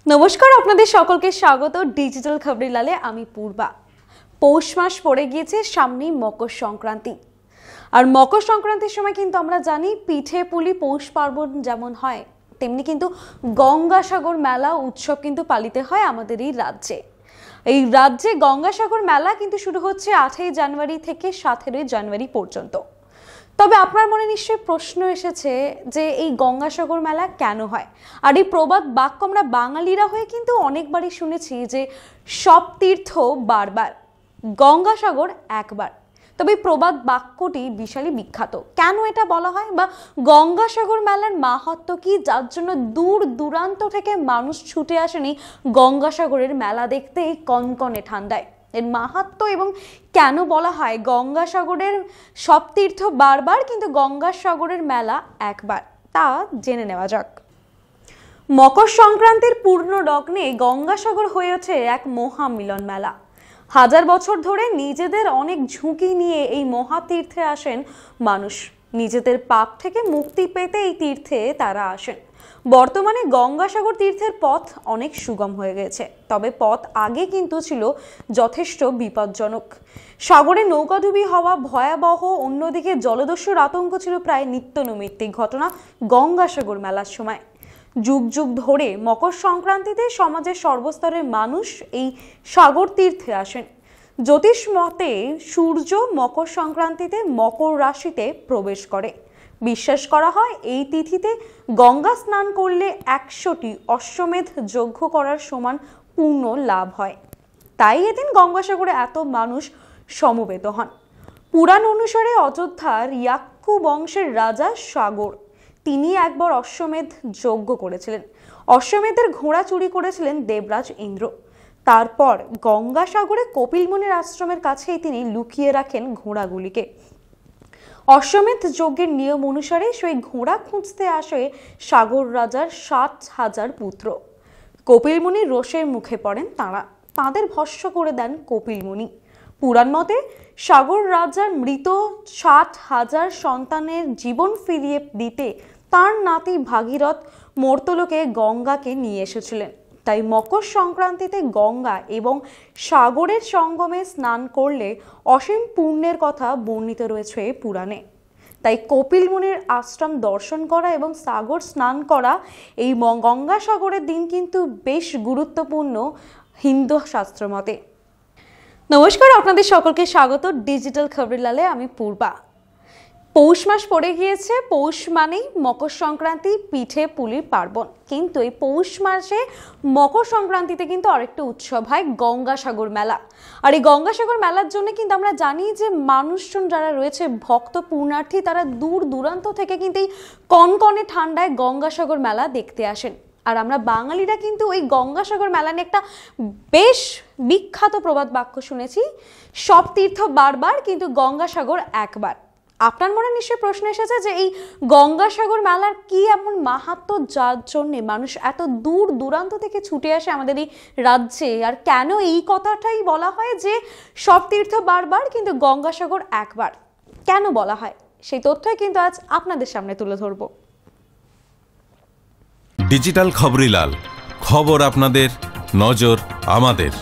নমস্কার, আপনাদের সকলকে স্বাগত ডিজিটাল খবরিলালে। আমি পূর্বা। পৌষ মাস পড়ে গিয়েছে, সামনেই মকর সংক্রান্তি। আর মকর সংক্রান্তির সময় কিন্তু আমরা জানি পিঠে পুলি পৌষ পার্বণ যেমন হয়, তেমনি কিন্তু গঙ্গাসাগর মেলা উৎসব কিন্তু পালিত হয় আমাদের এই রাজ্যে। এই রাজ্যে গঙ্গাসাগর মেলা কিন্তু শুরু হচ্ছে 8ই জানুয়ারি থেকে 17ই জানুয়ারি পর্যন্ত। তবে আপনার মনে নিশ্চয়ই প্রশ্ন এসেছে যে এই গঙ্গাসাগর মেলা কেন হয়। আর এই প্রবাদ বাক্য আমরা বাঙালিরা হয়ে কিন্তু অনেকবারই শুনেছি যে সব তীর্থ বারবার, গঙ্গাসাগর একবার। তবে এই প্রবাদ বাক্যটি বিশালই বিখ্যাত। কেন এটা বলা হয় বা গঙ্গাসাগর মেলার মাহাত্ম্য কি, যার জন্য দূর দূরান্ত থেকে মানুষ ছুটে আসেনি গঙ্গাসাগরের মেলা দেখতে এই কনকনে ঠান্ডায়। এর মাহাত্ম্য এবং কেন বলা হয় গঙ্গাসাগরের সব তীর্থ বারবার কিন্তু গঙ্গাসাগরের মেলা একবার, তা জেনে নেওয়া যাক। মকর সংক্রান্তির পূর্ণ লগ্নে গঙ্গাসাগর হয়ে ওঠে এক মহামিলন মেলা। হাজার বছর ধরে নিজেদের অনেক ঝুঁকি নিয়ে এই মহাতীর্থে আসেন মানুষ। নিজেদের পাপ থেকে মুক্তি পেতে এই তীর্থে তারা আসেন। বর্তমানে গঙ্গাসাগর তীর্থের পথ অনেক সুগম হয়ে গেছে, তবে পথ আগে কিন্তু ছিল যথেষ্ট বিপজ্জনক। সাগরে নৌকাডুবি হওয়া ভয়াবহ, অন্যদিকে জলদস্যুর আতঙ্ক ছিল প্রায় নিত্যনৈমিত্তিক ঘটনা গঙ্গাসাগর মেলার সময়। যুগ যুগ ধরে মকর সংক্রান্তিতে সমাজের সর্বস্তরের মানুষ এই সাগর তীর্থে আসেন। জ্যোতিষ মতে সূর্য মকর সংক্রান্তিতে মকর রাশিতে প্রবেশ করে। বিশ্বাস করা হয় এই তিথিতে গঙ্গা স্নান করলে 100টি অশ্বমেধ যজ্ঞ করার সমান পুণ্য লাভ হয়। তাই এদিন গঙ্গাসাগরে এত মানুষ সমবেত হন। পুরাণ অনুসারে অযোধ্যার ইয়াক্কু বংশের রাজা সাগর, তিনি একবার অশ্বমেধ যজ্ঞ করেছিলেন। অশ্বমেধের ঘোড়া চুরি করেছিলেন দেবরাজ ইন্দ্র। তারপর গঙ্গাসাগরে কপিল মুনির আশ্রমের কাছেই তিনি লুকিয়ে রাখেন ঘোড়াগুলিকে। অশ্বমেধ যজ্ঞের নিয়ম অনুসারে সেই ঘোড়া খুঁজতে আসে সাগর রাজার 60,000 পুত্র। কপিল মুনির রোষের মুখে পড়েন তাঁরা, তাঁদের ভস্ম করে দেন কপিল মুনি। পুরাণ মতে সাগর রাজার মৃত 60,000 সন্তানের জীবন ফিরিয়ে দিতে তার নাতি ভাগীরথ মর্তলোকে গঙ্গাকে নিয়ে এসেছিলেন। তাই মকর সংক্রান্তিতে গঙ্গা এবং সাগরের সঙ্গমে স্নান করলে অসীম পুণ্যের কথা বর্ণিত রয়েছে পুরাণে। তাই কপিল মুনির আশ্রম দর্শন করা এবং সাগর স্নান করা এই গঙ্গাসাগরের দিন কিন্তু বেশ গুরুত্বপূর্ণ হিন্দু শাস্ত্র মতে। নমস্কার, আপনাদের সকলকে স্বাগত ডিজিটাল খবরিলালে। আমি পূর্বা। পৌষ মাস পড়ে গিয়েছে। পৌষ মানেই মকর সংক্রান্তি, পিঠে পুলির পার্বণ। কিন্তু এই পৌষ মাসে মকর সংক্রান্তিতে কিন্তু আরেকটা উৎসব হয়, গঙ্গাসাগর মেলা। আর এই গঙ্গাসাগর মেলার জন্য কিন্তু আমরা জানি যে মানুষজন যারা রয়েছে, ভক্ত পুণ্যার্থী, তারা দূর দূরান্ত থেকে কিন্তু এই কনকনে ঠান্ডায় গঙ্গাসাগর মেলা দেখতে আসেন। আর আমরা বাঙালিরা কিন্তু ওই গঙ্গাসাগর মেলা নিয়ে একটা বেশ বিখ্যাত প্রবাদ বাক্য শুনেছি, সব তীর্থ বারবার কিন্তু গঙ্গাসাগর একবার। আপনার মনে নিশ্চয়ই প্রশ্ন এসেছে যে এই গঙ্গাসাগর মেলার কি এমন মাহাত্ম্য যার জন্য মানুষ এত দূর দূরান্ত থেকে ছুটে আসে আমাদের এই রাজ্যে, আর কেন এই কথাটাই বলা হয় যে সব তীর্থ বারবার কিন্তু গঙ্গাসাগর একবার কেন বলা হয়, সেই তথ্যই কিন্তু আজ আপনাদের সামনে তুলে ধরব। ডিজিটাল খবরিলাল, খবর আপনাদের, নজর আমাদের।